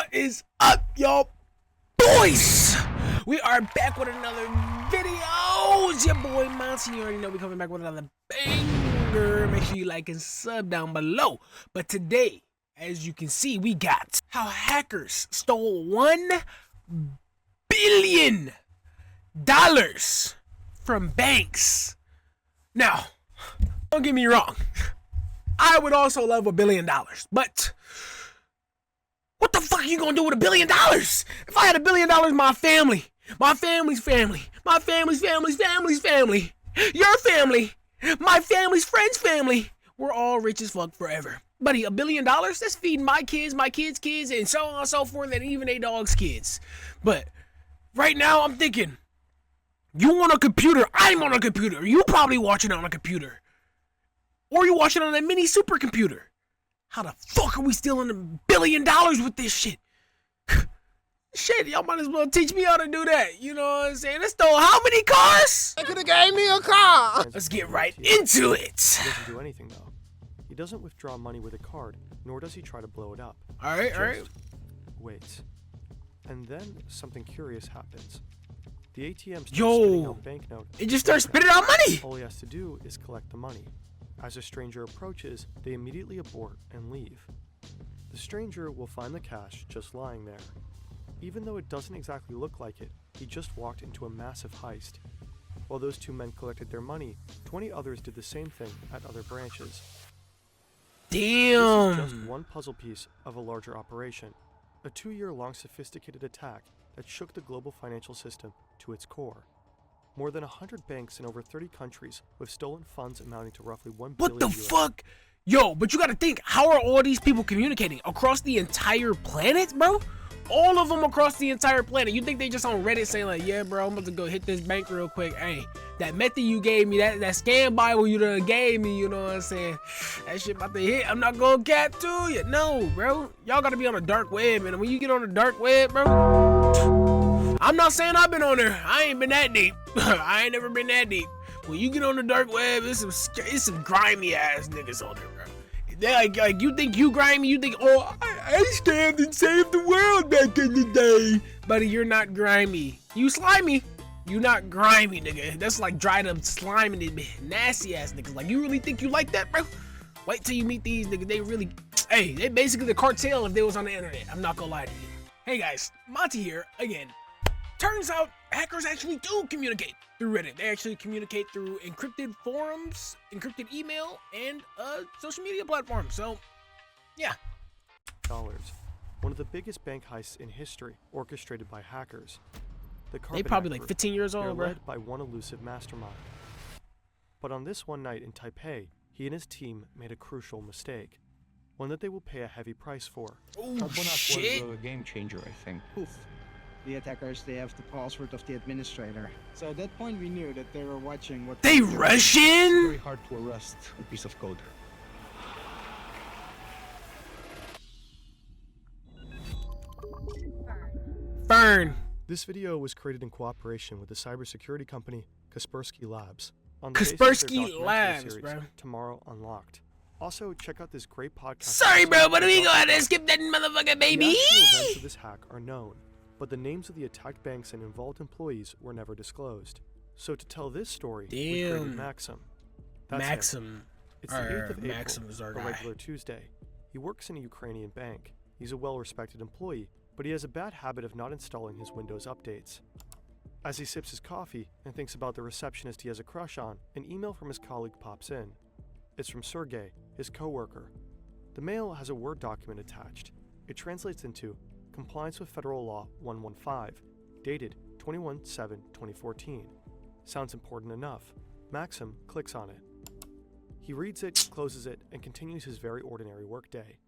What is up, y'all boys? We are back with another video. It's your boy Monty. You already know we're coming back with another banger. Make sure you like and sub down below. But today, as you can see, we got how hackers stole $1 billion from banks. Now, don't get me wrong. I would also love $1 billion, but what the fuck are you gonna do with $1 billion? If I had $1 billion, my family's family, my family's family, your family, my family's friend's family, we're all rich as fuck forever. Buddy, $1 billion, that's feeding my kids' kids, and so on and so forth, and even a dog's kids. But right now, I'm thinking, you on a computer, I'm on a computer, you probably watching it on a computer, or you watching it on a mini supercomputer. How the fuck are we stealing $1 billion with this shit? Shit, y'all might as well teach me how to do that. You know what I'm saying? They stole how many cars? They could have gave me a car. Let's get right into it. He doesn't do anything though. He doesn't withdraw money with a card, nor does he try to blow it up. All right. Waits. And then something curious happens. The ATM starts Yo, spitting out banknotes. it just starts spitting out money. All he has to do is collect the money. As a stranger approaches, they immediately abort and leave. The stranger will find the cash just lying there. Even though it doesn't exactly look like it, he just walked into a massive heist. While those two men collected their money, 20 others did the same thing at other branches. Damn. This is just one puzzle piece of a larger operation, a 2-year-long sophisticated attack that shook the global financial system to its core. More than 100 banks in over 30 countries with stolen funds amounting to roughly $1 billion. What the fuck? Yo, but you gotta think, how are all these people communicating across the entire planet, bro? All of them across the entire planet. You think they just on Reddit saying like, yeah, bro, I'm about to go hit this bank real quick. Hey, that method you gave me, that scam Bible you done gave me, you know what I'm saying? That shit about to hit. I'm not gonna cap to you. No, bro. Y'all gotta be on the dark web, man. When you get on the dark web, bro, I'm not saying I've been on there. I ain't been that deep. I ain't never been that deep. When you get on the dark web, it's some grimy ass niggas on there, bro. They like you think you grimy, you think, oh, I scammed and saved the world back in the day. Buddy, you're not grimy. You slimy. You not grimy, nigga. That's like dried up slime and nasty ass niggas. Like, you really think you like that, bro? Wait till you meet these niggas. They really, hey, they basically the cartel if they was on the internet. I'm not gonna lie to you. Hey guys, Monty here again. Turns out hackers actually do communicate through Reddit. They actually communicate through encrypted forums, encrypted email, and social media platforms. So, yeah. One of the biggest bank heists in history, orchestrated by hackers. They probably like 15 years old, bro. Led by one elusive mastermind. But on this one night in Taipei, he and his team made a crucial mistake. One that they will pay a heavy price for. Oh, shit. Was a game changer, I think. Poof. The attackers, they have the password of the administrator. So at that point we knew that they were watching what they Russian? Very hard to arrest a piece of code. Fern. This video was created in cooperation with the cybersecurity company Kaspersky Labs. On the Kaspersky Labs, series, bro. Tomorrow Unlocked. Also, check out this great podcast. Sorry, bro, but we go ahead and skip that motherfucker, baby. The actual events of this hack are known, but the names of the attacked banks and involved employees were never disclosed. So to tell this story, we created Maxim. That's Maxim. him. It's the 8th of April, Maxim is our a guy. regular Tuesday. He works in a Ukrainian bank. He's a well-respected employee, but he has a bad habit of not installing his Windows updates. As he sips his coffee and thinks about the receptionist he has a crush on, an email from his colleague pops in. It's from Sergey, his co-worker. The mail has a Word document attached. It translates into Compliance with Federal Law 115, dated 21/7/2014. Sounds important enough. Maxim clicks on it. He reads it, closes it, and continues his very ordinary workday.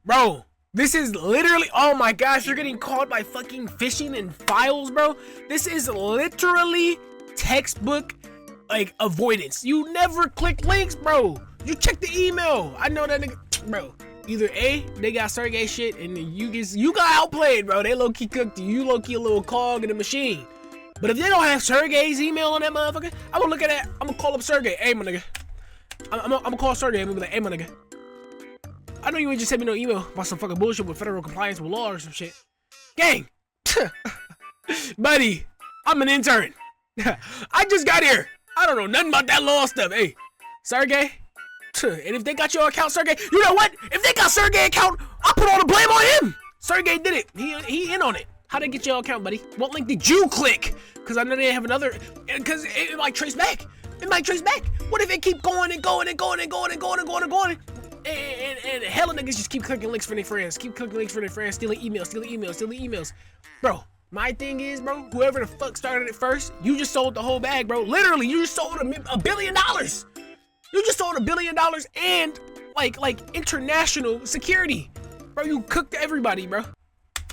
Bro, this is literally, oh my gosh, you're getting caught by fucking phishing and files, bro. This is literally textbook, like, avoidance. You never click links, bro. You check the email. I know that nigga, bro. Either A, they got Sergey shit, and then you got outplayed, bro. They low-key cooked you. You low-key a little cog in the machine. But if they don't have Sergey's email on that motherfucker, I'm gonna look at that. I'm gonna call up Sergey. Hey, my nigga. I'm gonna call Sergey. I'm gonna be like, hey, my nigga. I know you ain't just sent me no email about some fucking bullshit with federal compliance with law or some shit. Gang! Buddy, I'm an intern. I just got here. I don't know nothing about that law stuff. Hey, Sergey. And if they got your account, Sergey, you know what? If they got Sergey's account, I'll put all the blame on him. Sergey did it. He in on it. How'd they get your account, buddy? What link did you click? Because I know they have another, because it might trace back. It might trace back. What if it keep going and going and going and going and going and going and going? And hella niggas just keep clicking links for their friends. Keep clicking links for their friends, stealing emails. Bro, my thing is, bro, whoever the fuck started it first, you just sold the whole bag, bro. Literally, you just sold $1 billion. You just sold $1 billion and like international security. Bro, you cooked everybody, bro.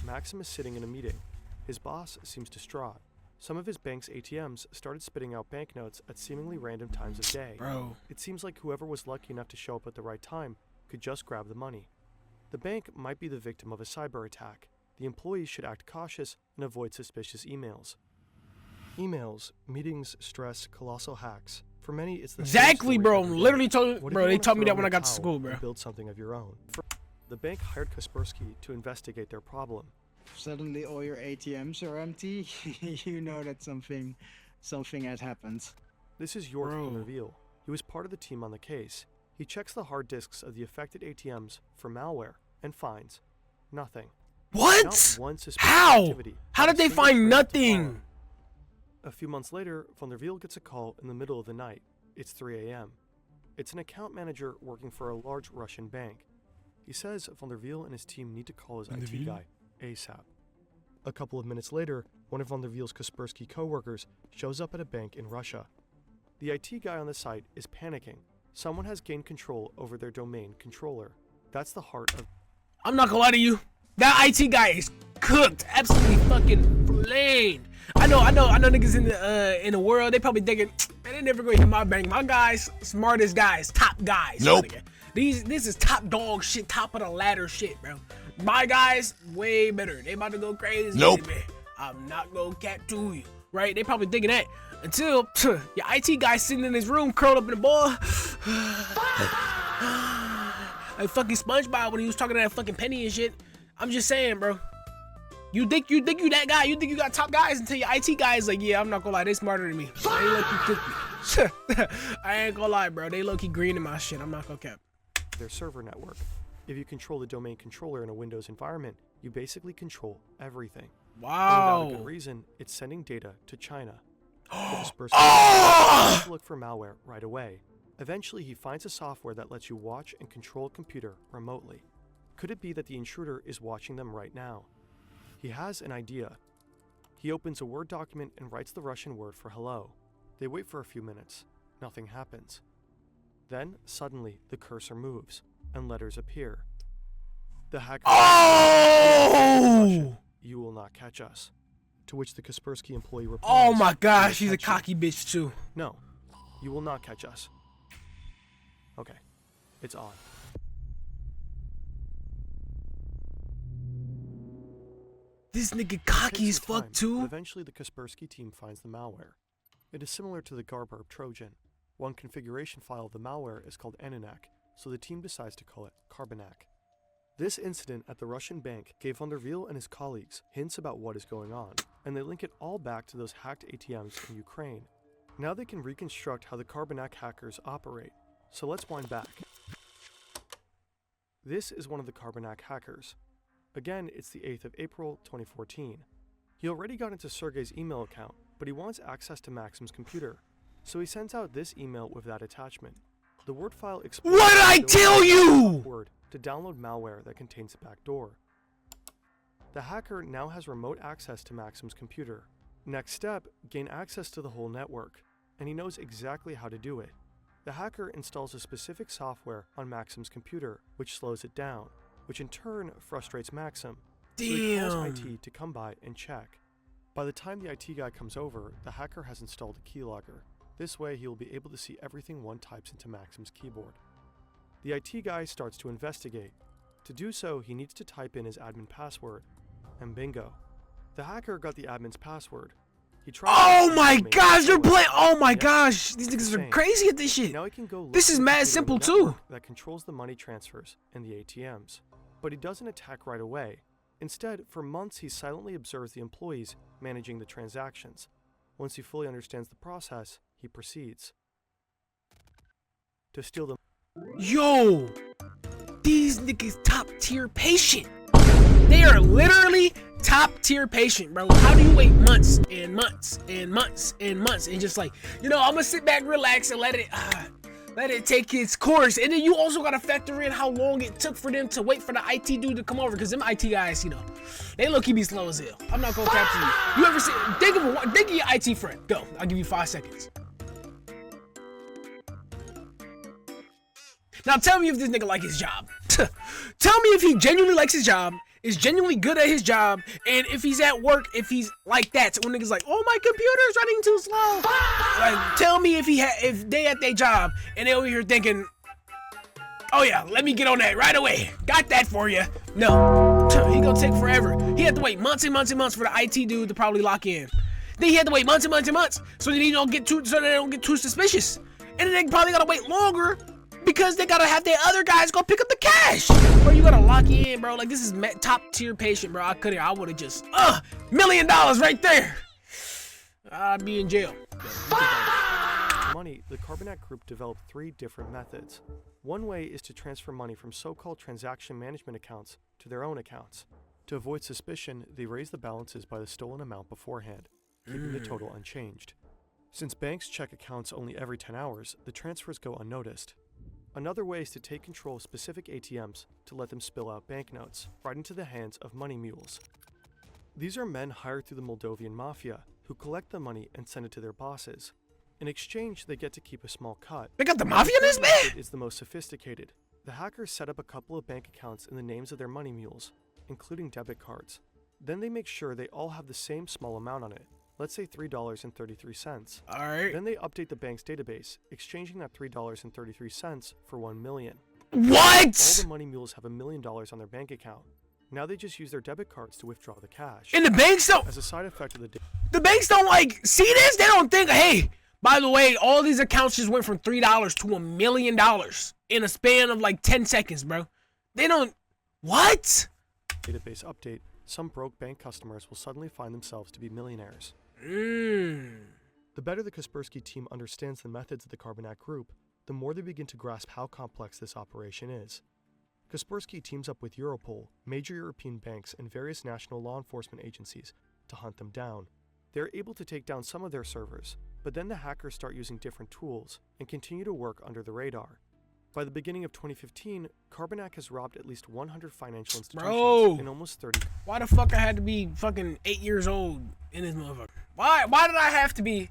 Maxim is sitting in a meeting. His boss seems distraught. Some of his bank's ATMs started spitting out banknotes at seemingly random times of day. Bro. It seems like whoever was lucky enough to show up at the right time could just grab the money. The bank might be the victim of a cyber attack. The employees should act cautious and avoid suspicious emails. Emails, meetings, stress, colossal hacks. For many, it's the Exactly, bro. Every day. Literally told, What if bro. you They wanna taught me throw that when in I the got to towel school, and bro. Build something of your own. The bank hired Kaspersky to investigate their problem. Suddenly all your ATMs are empty. You know that something had happened. This is York Bro. from Reveal. He was part of the team on the case. He checks the hard disks of the affected ATMs for malware and finds nothing. What? Not one suspicious How? activity. How Not did a they single find trail to nothing? follow. A few months later, Van der Wiel gets a call in the middle of the night. It's 3 a.m. It's an account manager working for a large Russian bank. He says Van der Wiel and his team need to call his IT guy ASAP. A couple of minutes later, one of Van der Wiel's Kaspersky co-workers shows up at a bank in Russia. The IT guy on the site is panicking. Someone has gained control over their domain controller. That's the heart of... I'm not gonna lie to you. That IT guy is cooked, absolutely fucking flamed. I know niggas in the world. They probably thinking, man, they never gonna hit my bank. My guys, smartest guys, top guys. Nope. This is top dog shit, top of the ladder shit, bro. My guys, way better. They about to go crazy. Nope. Man. I'm not gonna cat to you, right? They probably thinking that until your IT guy sitting in his room, curled up in the ball. Like fucking SpongeBob when he was talking to that fucking Penny and shit. I'm just saying, bro. You think you that guy? You think you got top guys until your IT guy is like, yeah, I'm not gonna lie, they smarter than me. They low-key cooked me. I ain't gonna lie, bro. They low-key green in my shit. I'm not gonna cap. their server network. If you control the domain controller in a Windows environment, you basically control everything. And without a good reason, it's sending data to China. This person to look for malware right away. Eventually, he finds a software that lets you watch and control a computer remotely. Could it be that the intruder is watching them right now? He has an idea. He opens a Word document and writes the Russian word for hello. They wait for a few minutes. Nothing happens. Then, suddenly, the cursor moves, and letters appear. The hacker Russian, "You will not catch us." To which the Kaspersky employee replies, Oh my gosh, "We'll she's a catch you." cocky bitch too. No, you will not catch us. Okay, it's on. This nigga It cocky takes as some fuck time, but too. eventually, the Kaspersky team finds the malware. It is similar to the Garburb Trojan. One configuration file of the malware is called Ananak, so the team decides to call it Carbonac. This incident at the Russian bank gave Van der Wiel and his colleagues hints about what is going on, and they link it all back to those hacked ATMs in Ukraine. Now they can reconstruct how the Carbonac hackers operate, so let's wind back. This is one of the Carbonac hackers. Again, it's the 8th of April, 2014. He already got into Sergey's email account, but he wants access to Maxim's computer, so he sends out this email with that attachment. The Word file explains What did I tell you? Word to download malware that contains a backdoor. The hacker now has remote access to Maxim's computer. Next step, gain access to the whole network, and he knows exactly how to do it. The hacker installs a specific software on Maxim's computer, which slows it down, which in turn frustrates Maxim. So he calls Damn. IT to come by and check. By the time the IT guy comes over, the hacker has installed a keylogger. This way he will be able to see everything one types into Maxim's keyboard. The IT guy starts to investigate. To do so, he needs to type in his admin password, and bingo. The hacker got the admin's password. He tried to Oh use my information gosh, they're from playing. the Oh my Yep. gosh, these niggas are Insane. crazy at this shit. Now he can go look This is for a mad computer in the simple, too. network that controls the money transfers and the ATMs. But he doesn't attack right away. Instead, for months he silently observes the employees managing the transactions. Once he fully understands the process, he proceeds to steal the Yo, these niggas top tier patient. They are literally top tier patient, bro. How do you wait months and months and months and months and just like, you know, I'm gonna sit back, relax, and let it take its course. And then you also gotta factor in how long it took for them to wait for the IT dude to come over, because them IT guys, you know, they low-key be slow as hell. I'm not gonna capture you. You ever see? Think of your IT friend. Go. I'll give you 5 seconds. Now tell me if this nigga like his job. Tell me if he genuinely likes his job, is genuinely good at his job, and if he's at work, if he's like that. So when niggas like, oh, my computer's running too slow. Like, tell me if they at their job and they over here thinking, oh yeah, let me get on that right away. Got that for you. No, he gonna take forever. He had to wait months and months and months for the IT dude to probably lock in. Then he had to wait months and months and months so that they don't get too suspicious. And then they probably gotta wait longer because they gotta have their other guys go pick up the cash. Bro, you gotta lock in, bro. Like, this is top tier patient, bro. I would've just, $1 million right there. I'd be in jail. money. The Carbonac Group developed 3 different methods. One way is to transfer money from so-called transaction management accounts to their own accounts. To avoid suspicion, they raise the balances by the stolen amount beforehand, keeping the total unchanged. Since banks check accounts only every 10 hours, the transfers go unnoticed. Another way is to take control of specific ATMs to let them spill out banknotes right into the hands of money mules. These are men hired through the Moldovan mafia who collect the money and send it to their bosses. In exchange, they get to keep a small cut. They got the mafia in this man? It's the most sophisticated. The hackers set up a couple of bank accounts in the names of their money mules, including debit cards. Then they make sure they all have the same small amount on it. Let's say $3.33. Alright. Then they update the bank's database, exchanging that $3.33 for $1 million. What? All the money mules have $1 million on their bank account. Now they just use their debit cards to withdraw the cash. And the banks don't. As a side effect of The banks don't like see this. They don't think, hey, by the way, all these accounts just went from $3 to $1 million in a span of like 10 seconds, bro. They don't. What? database update, some broke bank customers will suddenly find themselves to be millionaires. The better the Kaspersky team understands the methods of the Carbonac Group, the more they begin to grasp how complex this operation is. Kaspersky teams up with Europol, major European banks, and various national law enforcement agencies to hunt them down. They're able to take down some of their servers, but then the hackers start using different tools and continue to work under the radar. By the beginning of 2015, Carbonac has robbed at least 100 financial institutions in almost 30. Why the fuck I had to be fucking 8 years old in this motherfucker? Why did I have to be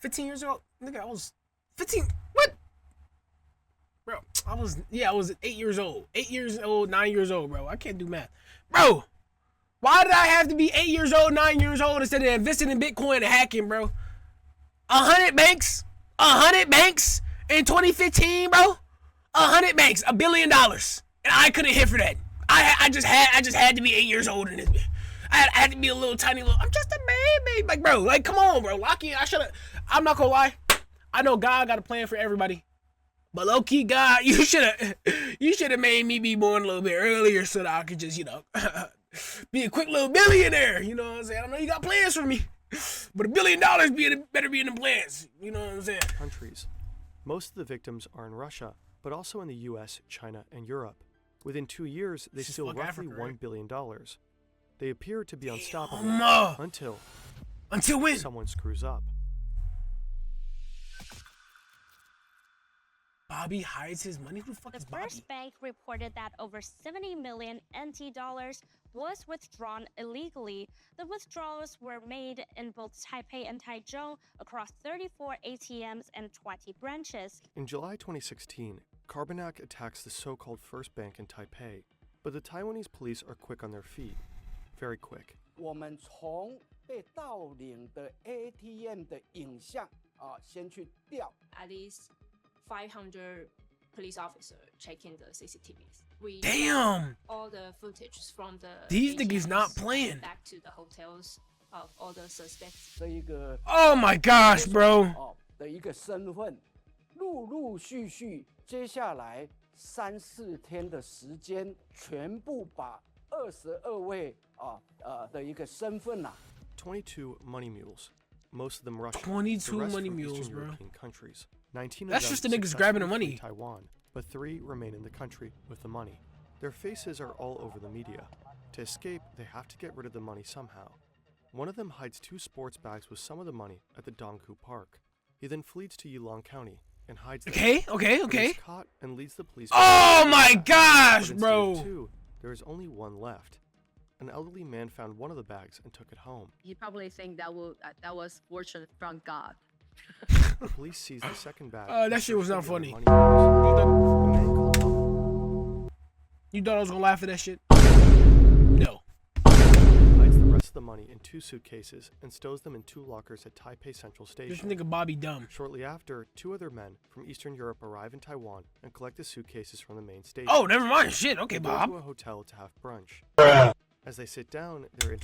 15 years old? Nigga, I was 15. What? Bro, I was 8 years old. 8 years old, 9 years old, bro. I can't do math. Bro, why did I have to be 8 years old, 9 years old instead of investing in Bitcoin and hacking, bro? 100 banks? 100 banks in 2015, bro? 100 banks, $1 billion. And I couldn't hit for that. I just had to be 8 years old in this. I had to be a little tiny little. I'm just a baby, like bro. Like come on, bro. Lock in. I'm not gonna lie. I know God got a plan for everybody, but low key, God, you should have made me be born a little bit earlier so that I could just be a quick little billionaire. You know what I'm saying? I know you got plans for me, but $1 billion better be in the plans. You know what I'm saying? Countries. Most of the victims are in Russia, but also in the US, China, and Europe. Within 2 years, they steal roughly $1 billion. They appear to be unstoppable until when? Someone screws up. Bobby hides his money? Who the fuck is Bobby? The first bank reported that over 70 million NT dollars was withdrawn illegally. The withdrawals were made in both Taipei and Taichung across 34 ATMs and 20 branches. In July 2016, Carbonac attacks the so-called first bank in Taipei, but the Taiwanese police are quick on their feet. Very quick. 我们从被盗领的 ATM 的影像先去调。 At least 500 police officers checking the CCTVs. We Damn! all the footage from the These niggas not ATMs playing. back to the hotels of all the suspects. 这一个 Oh my gosh, bro. 的一个身份，陆陆续续，接下来3-4天的时间，全部把22位的一个身份呐、22 money mules, most of them Russian. 22 the rest money from mules, Eastern bro. European countries. 19 That's of just them the niggas grabbing the successfully money. flee Taiwan, but 3 remain in the country with the money. Their faces are all over the media. To escape, they have to get rid of the money somehow. One of them hides 2 sports bags with some of the money at the Dongku Park. He then flees to Yulong County and hides them. Okay. He's caught and leads the police. Oh my gosh, But instead bro. of 2, there is only 1 left. An elderly man found one of the bags and took it home. You probably think that was fortune from God. The police seized the second bag. That shit was not funny. The man called up. You thought I was gonna laugh at that shit? No. Hides the rest of the money in 2 suitcases and stows them in 2 lockers at Taipei Central This Station. nigga Bobby dumb. Shortly after, 2 other men from Eastern Europe arrive in Taiwan and collect the suitcases from the main station. Oh, never mind. Shit. Okay, They go to Bob. a hotel to have brunch. As they sit down, they're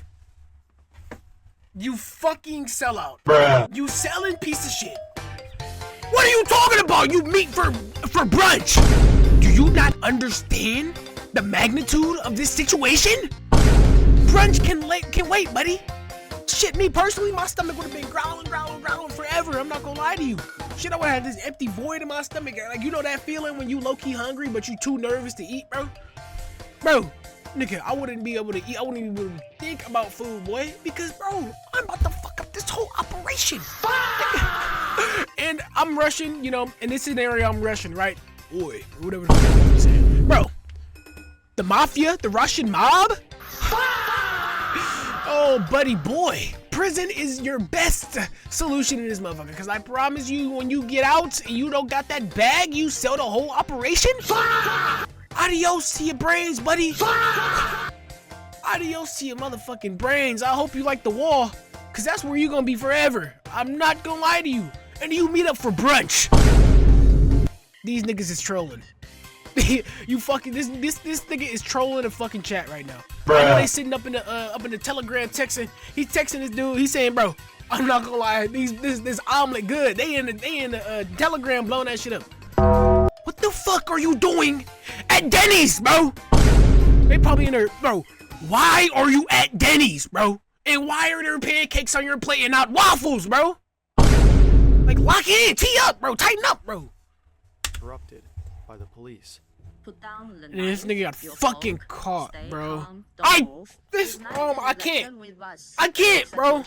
You fucking sellout. You selling piece of shit. What are you talking about? You meet for brunch. Do you not understand the magnitude of this situation? Brunch can wait, buddy. Shit, me personally, my stomach would have been growling forever. I'm not gonna lie to you. Shit, I would have had this empty void in my stomach. Like, you know that feeling when you low-key hungry, but you too nervous to eat, bro? Bro, nigga, I wouldn't be able to eat. I wouldn't even be able to think about food, boy. Because, bro, I'm about to fuck up this whole operation. And I'm Russian, you know, in this scenario, I'm Russian, right? Boy, whatever the fuck you saying. Bro, the mafia, the Russian mob? Oh, buddy boy. Prison is your best solution in this motherfucker. Because I promise you, when you get out and you don't got that bag, you sell the whole operation? Adios to your brains, buddy. Adios to your motherfucking brains. I hope you like the wall. Because that's where you're going to be forever. I'm not going to lie to you. And you meet up for brunch. These niggas is trolling. You fucking this nigga is trolling the fucking chat right now. I know they sitting up in the Telegram texting. He's texting this dude. He's saying, bro, I'm not gonna lie, this omelet good. They in the Telegram blowing that shit up. What the fuck are you doing at Denny's, bro? They probably in there, bro. Why are you at Denny's, bro? And why are there pancakes on your plate and not waffles, bro? Like, lock in, tee up, bro, tighten up, bro. interrupted by the police. Put down the And this knife, nigga got your fucking fork, caught, stay bro. calm, don't move. I can't. I can't, bro.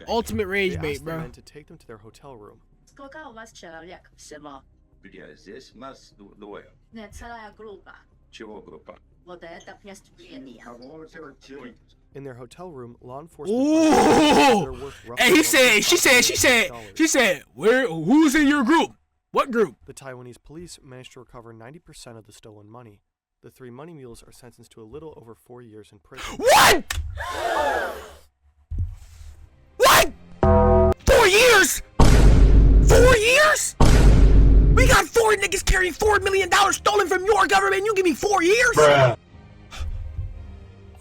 Ultimate They rage asked bait, the bro. men to take them to their hotel room. Сколько у вас человек всего? Здесь нас двое. Нет, целая группа. Чего группа? Вот это преступление. In their hotel room, law enforcement. Ooh! And she said, who's in your group? What group? The Taiwanese police managed to recover 90% of the stolen money. The 3 money mules are sentenced to a little over 4 years in prison. What? What? 4 years? 4 years? We got 4 niggas carrying $4 million stolen from your government. You give me 4 years? Bruh.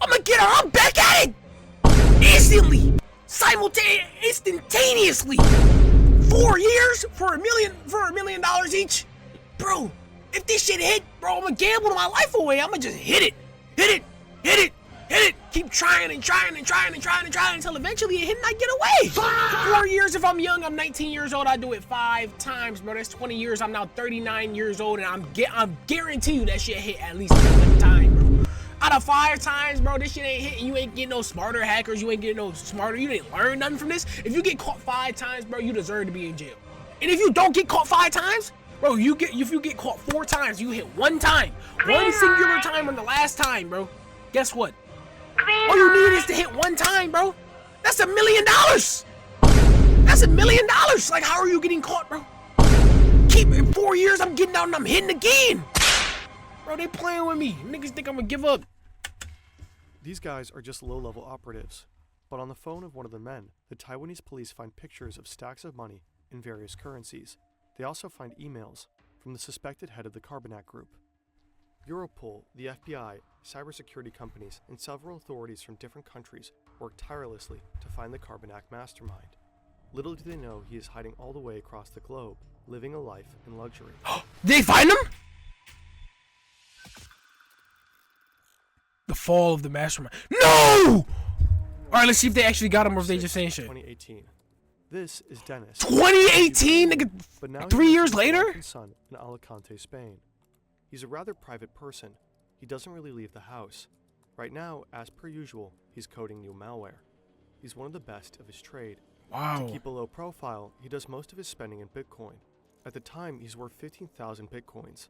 I'm gonna get her. I'm back at it. Instantly. Instantaneously. 4 years for $1 million each? Bro, if this shit hit, bro, I'm gonna gamble my life away. I'm gonna just hit it. Keep trying until eventually it hit and I get away. 4 years if I'm young, I'm 19 years old, I do it 5 times, bro. That's 20 years. I'm now 39 years old and I'm guarantee you that shit hit at least 1 time, bro. Out of 5 times, bro, this shit ain't hitting. You ain't getting no smarter hackers. You ain't getting no smarter. You didn't learn nothing from this. If you get caught 5 times, bro, you deserve to be in jail. And if you don't get caught 5 times, bro, if you get caught 4 times, you hit 1 time. 1 singular time on the last time, bro. Guess what? All you need is to hit 1 time, bro. That's $1 million. That's $1 million. Like, how are you getting caught, bro? Keep it 4 years, I'm getting out and I'm hitting again. Bro, they playing with me. Niggas think I'm gonna give up. These guys are just low-level operatives. But on the phone of one of the men, the Taiwanese police find pictures of stacks of money in various currencies. They also find emails from the suspected head of the Carbonac group. Europol, the FBI, cybersecurity companies, and several authorities from different countries work tirelessly to find the Carbanak mastermind. Little do they know he is hiding all the way across the globe, living a life in luxury. Did they find him? The fall of the mastermind. No! Alright, let's see if they actually got him or if they just saying shit. 2018. This is Dennis. 2018? Nigga, But now 3 years later? Son in Alicante, Spain. He's a rather private person. He doesn't really leave the house. Right now, as per usual, he's coding new malware. He's one of the best of his trade. Wow. To keep a low profile, he does most of his spending in Bitcoin. At the time, he's worth 15,000 Bitcoins.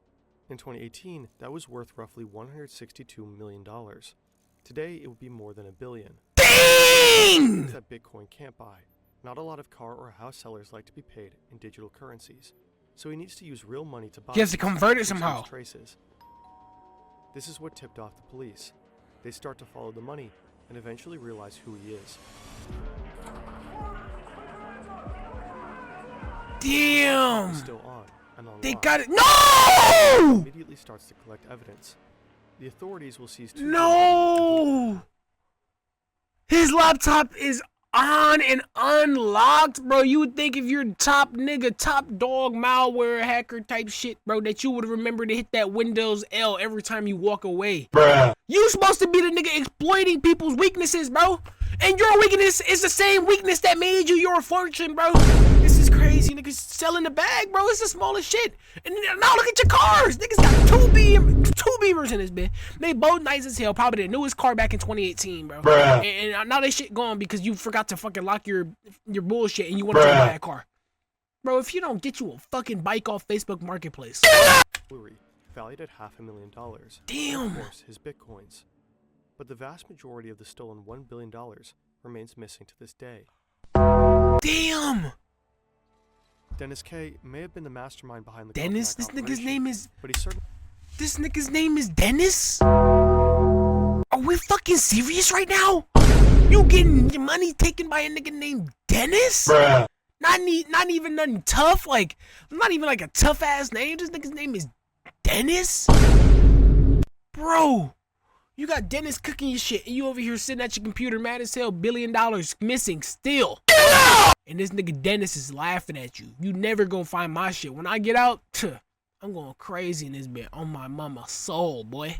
In 2018, that was worth roughly $162 million. Today, it would be more than $1 billion. Dang! That Bitcoin can't buy. Not a lot of car or house sellers like to be paid in digital currencies. So he needs to use real money to buy. He has to these convert it and somehow. use traces. This is what tipped off the police. They start to follow the money and eventually realize who he is. Damn! He's still on and on. They got it. No! Immediately starts to collect evidence. The authorities will seize 2 No! His laptop is on and unlocked, bro. You would think if you're top nigga, top dog, malware hacker type shit, bro, that you would remember to hit that Windows L every time you walk away. Bruh. You supposed to be the nigga exploiting people's weaknesses, bro. And your weakness is the same weakness that made you your fortune, bro. This is crazy. Niggas selling the bag, bro. It's the smallest shit. And now look at your cars. Niggas got two Beamers in this bitch. They both nice as hell. Probably the newest car back in 2018, bro. And now they shit gone because you forgot to fucking lock your bullshit and you want to buy a car. Bro, if you don't get you a fucking bike off Facebook Marketplace. Valued at $500,000. Damn. And of course, his Bitcoins. But the vast majority of the stolen $1 billion remains missing to this day. Damn! Dennis K. may have been the mastermind behind the Dennis? Carbanak This nigga's operation, name is... But he certainly... This nigga's name is Dennis? Are we fucking serious right now? You getting your money taken by a nigga named Dennis? Bruh. Not even nothing tough, like, not even like a tough ass name. This nigga's name is Dennis? Bro, you got Dennis cooking your shit and you over here sitting at your computer mad as hell, $1 billion missing still. And this nigga Dennis is laughing at you. You never gonna find my shit. When I get out, I'm going crazy in this bit on my mama's soul, boy.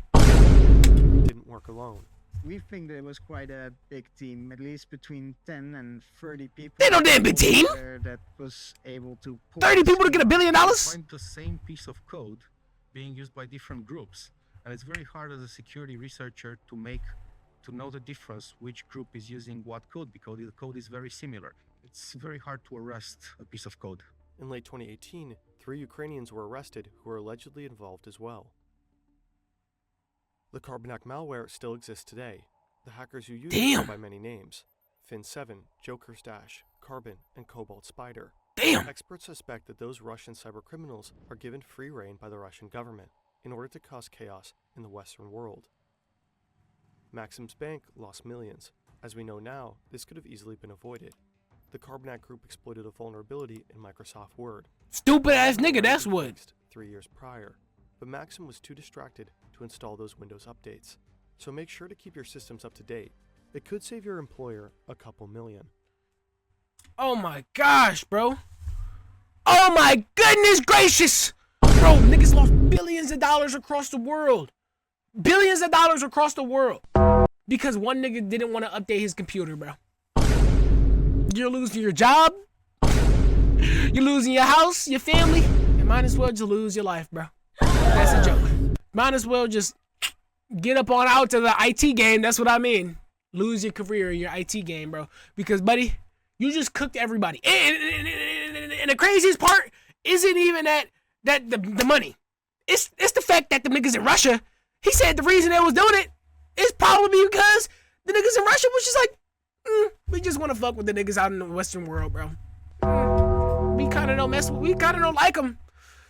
didn't work alone. We think there was quite a big team, at least between 10 and 30 people. They no damn big team. That was able to pull 30 people to get $1 billion? Find the same piece of code being used by different groups, and it's very hard as a security researcher to know the difference which group is using what code, because the code is very similar. It's very hard to arrest a piece of code. In late 2018, 3 Ukrainians were arrested who were allegedly involved as well. The Carbanak malware still exists today. The hackers who use it go by many names: Fin7, Joker Stash, Carbon, and Cobalt Spider. Damn! Experts suspect that those Russian cybercriminals are given free rein by the Russian government in order to cause chaos in the Western world. Maxim's bank lost millions. As we know now, this could have easily been avoided. The Carbanak group exploited a vulnerability in Microsoft Word. Stupid ass nigga, that's what. 3 years prior, but Maxim was too distracted to install those Windows updates. So make sure to keep your systems up to date. It could save your employer a couple million. Oh my gosh, bro. Oh my goodness gracious. Bro, niggas lost billions of dollars across the world. Billions of dollars across the world. Because one nigga didn't want to update his computer, bro. You're losing your job. You're losing your house, your family. You might as well just lose your life, bro. That's a joke. Might as well just get up on out to the IT game. That's what I mean. Lose your career in your IT game, bro. Because, buddy, you just cooked everybody. And the craziest part isn't even that the money. It's the fact that the niggas in Russia, he said the reason they was doing it is probably because the niggas in Russia was just like, we just want to fuck with the niggas out in the Western world, bro. We kind of don't like them.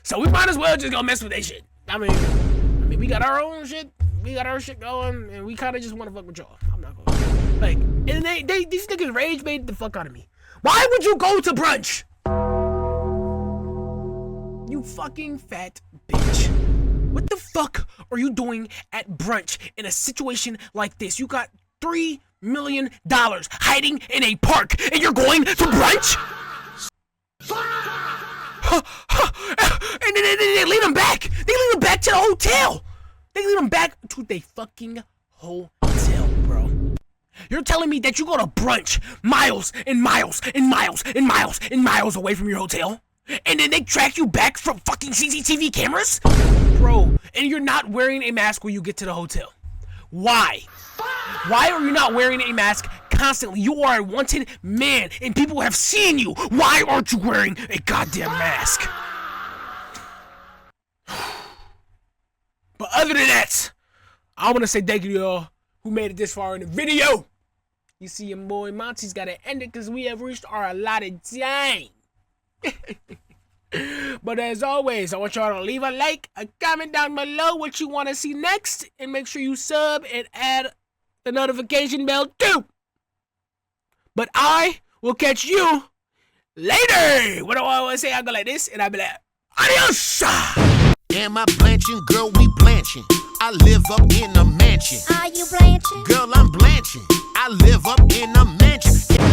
So we might as well just go mess with their shit. I mean, we got our own shit. We got our shit going, and we kind of just want to fuck with y'all. I'm not going. Like, and these niggas rage bait the fuck out of me. Why would you go to brunch? You fucking fat bitch. What the fuck are you doing at brunch in a situation like this? You got $3 million hiding in a park and you're going to brunch? And then they lead them back. They lead them back to the hotel. They lead them back to the fucking hotel, bro. You're telling me that you go to brunch miles and miles and miles and miles and miles away from your hotel? And then they track you back from fucking CCTV cameras? Bro, and you're not wearing a mask when you get to the hotel. Why? Why are you not wearing a mask constantly? You are a wanted man and people have seen you. Why aren't you wearing a goddamn mask? But other than that, I want to say thank you to y'all who made it this far in the video. You see your boy Monte's got to end it because we have reached our allotted time. But as always, I want y'all to leave a like, a comment down below what you want to see next, and make sure you sub and add the notification bell too. But I will catch you later. What do I want to say? I go like this, and I be like, adios. Am I blanching? Girl, we blanching. I live up in a mansion. Are you blanching? Girl, I'm blanching. I live up in a mansion.